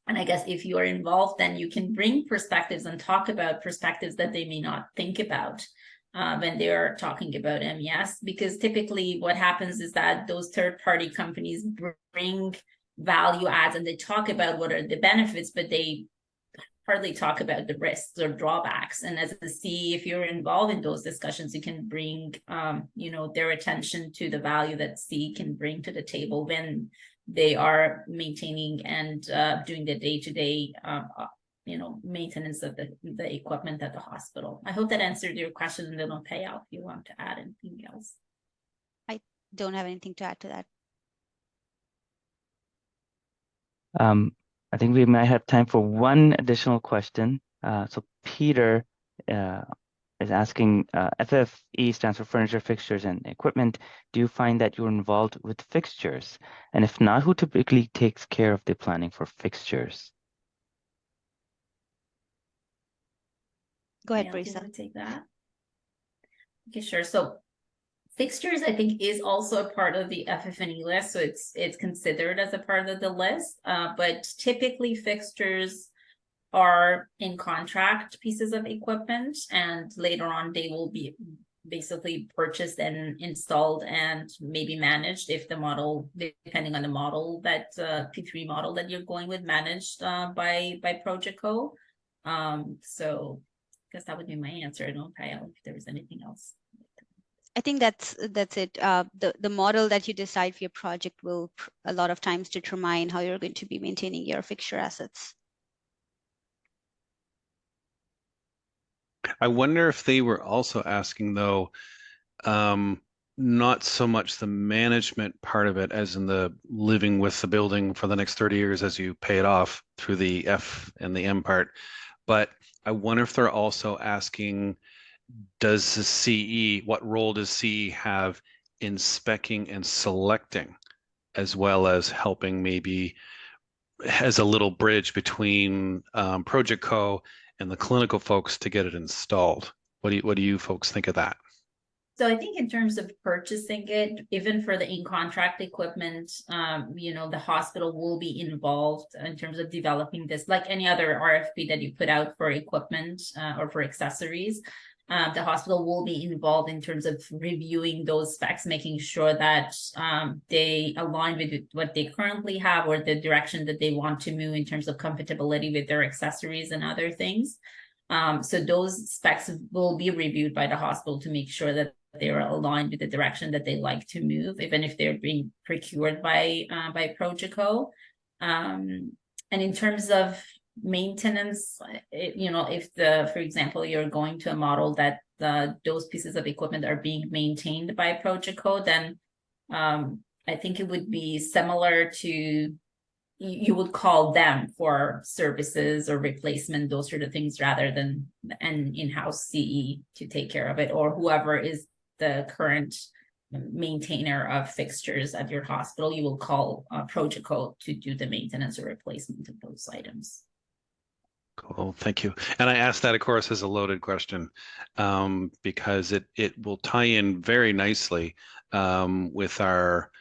And I guess if you are involved, then you can bring perspectives and talk about perspectives that they may not think about when they're talking about MES, because typically what happens is that those third-party companies bring value adds and they talk about what are the benefits, but they hardly talk about the risks or drawbacks. And as a C, if you're involved in those discussions, you can bring, you know, their attention to the value that C can bring to the table when they are maintaining and doing the day-to-day, you know, maintenance of the equipment at the hospital. I hope that answered your question, and then I'll pay out if you want to add anything else. I don't have anything to add to that. I think we might have time for one additional question. So Peter is asking, FFE stands for furniture, fixtures, and equipment. Do you find that you're involved with fixtures? And if not, who typically takes care of the planning for fixtures? Go ahead, Yeah, Parisa. want to take that? Okay, sure. So fixtures, I think, is also a part of the FF&E list, so it's considered as a part of the list. But typically, fixtures are in contract pieces of equipment, and later on they will be basically purchased and installed and maybe managed if the model, depending on the model that P3 model that you're going with, managed by Projectco. So I guess that would be my answer. I don't know, Payal, if there was anything else. I think that's it. The model that you decide for your project will a lot of times determine how you're going to be maintaining your fixture assets. I wonder if they were also asking, though, not so much the management part of it as in the living with the building for the next 30 years as you pay it off through the F and the M part, but I wonder if they're also asking, does the CE, what role does CE have in speccing and selecting, as well as helping maybe as a little bridge between Projectco and the clinical folks to get it installed? What do you folks think of that? So I think in terms of purchasing it, even for the in-contract equipment, you know, the hospital will be involved in terms of developing this, like any other RFP that you put out for equipment or for accessories. The hospital will be involved in terms of reviewing those specs, making sure that they align with what they currently have or the direction that they want to move in terms of compatibility with their accessories and other things. So those specs will be reviewed by the hospital to make sure that they are aligned with the direction that they like to move, even if they're being procured by Projectco. And in terms of maintenance, you know, if for example, you're going to a model that those pieces of equipment are being maintained by Projectco, then I think it would be similar to, you would call them for services or replacement, those sort of things, rather than an in-house CE to take care of it, or whoever is the current maintainer of fixtures at your hospital. You will call Projectco to do the maintenance or replacement of those items. Cool, thank you. And I asked that, of course, as a loaded question because it will tie in very nicely with our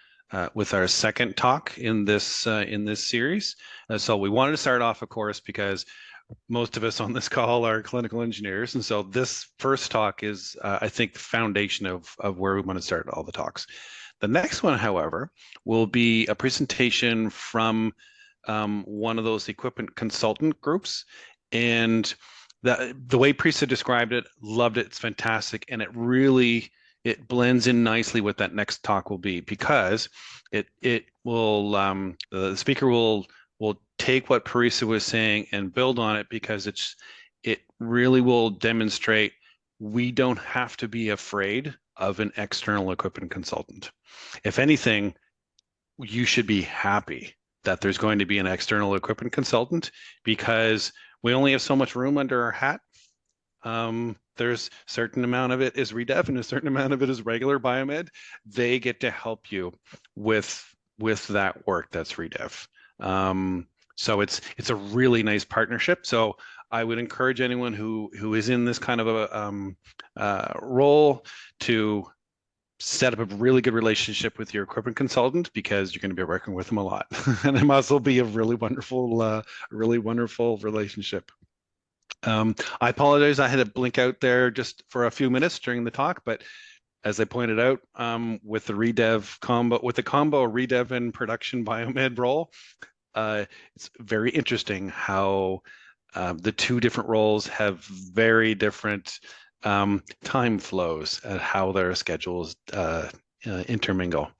second talk in this series. So we wanted to start off, of course, because most of us on this call are clinical engineers, and so this first talk is, I think, the foundation of where we want to start all the talks. The next one, however, will be a presentation from one of those equipment consultant groups, and the way Parisa described it, loved it. It's fantastic, and it blends in nicely what that next talk will be, because it will the speaker will take what Parisa was saying and build on it, because it really will demonstrate we don't have to be afraid of an external equipment consultant. If anything, you should be happy that there's going to be an external equipment consultant, because we only have so much room under our hat. There's a certain amount of it is redev and a certain amount of it is regular biomed. They get to help you with that work that's redev. So it's a really nice partnership. So I would encourage anyone who is in this kind of a role to set up a really good relationship with your equipment consultant, because you're going to be working with them a lot, and it must also be a really wonderful relationship. I apologize, I had to blink out there just for a few minutes during the talk, but as I pointed out, with the combo redev and production biomed role, it's very interesting how the two different roles have very different time flows and how their schedules intermingle.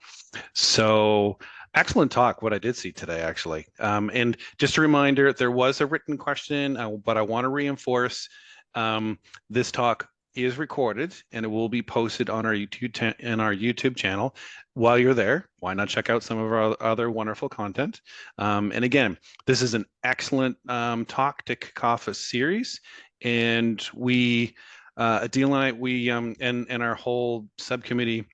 So excellent talk, what I did see today, actually. And just a reminder, there was a written question, but I want to reinforce this talk is recorded and it will be posted on our YouTube channel. While you're there, why not check out some of our other wonderful content? And again, this is an excellent talk to kick off a series, and we, Adil and I, and our whole subcommittee,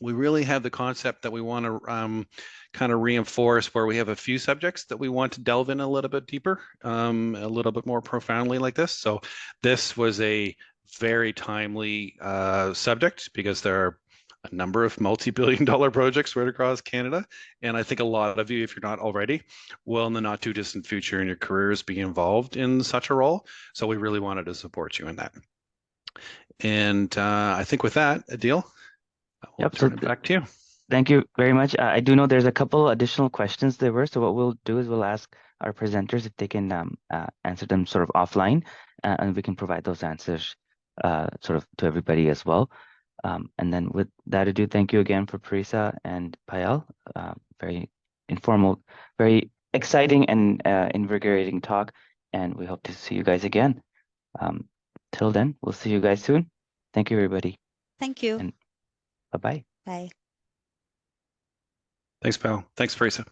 we really have the concept that we want to kind of reinforce, where we have a few subjects that we want to delve in a little bit deeper, a little bit more profoundly like this. So this was a very timely subject, because there are a number of multi-billion-dollar projects right across Canada. And I think a lot of you, if you're not already, will in the not too distant future in your careers be involved in such a role. So we really wanted to support you in that. And I think with that, Adil, I'll turn it back to you. Thank you very much. I do know there's a couple additional questions there were. So what we'll do is we'll ask our presenters if they can answer them sort of offline, and we can provide those answers sort of to everybody as well. And then with that ado, thank you again for Parisa and Payal. Very informal, very exciting and invigorating talk. And we hope to see you guys again. Till then, we'll see you guys soon. Thank you, everybody. Thank you. And bye-bye. Bye. Thanks, Payal. Thanks, Parisa.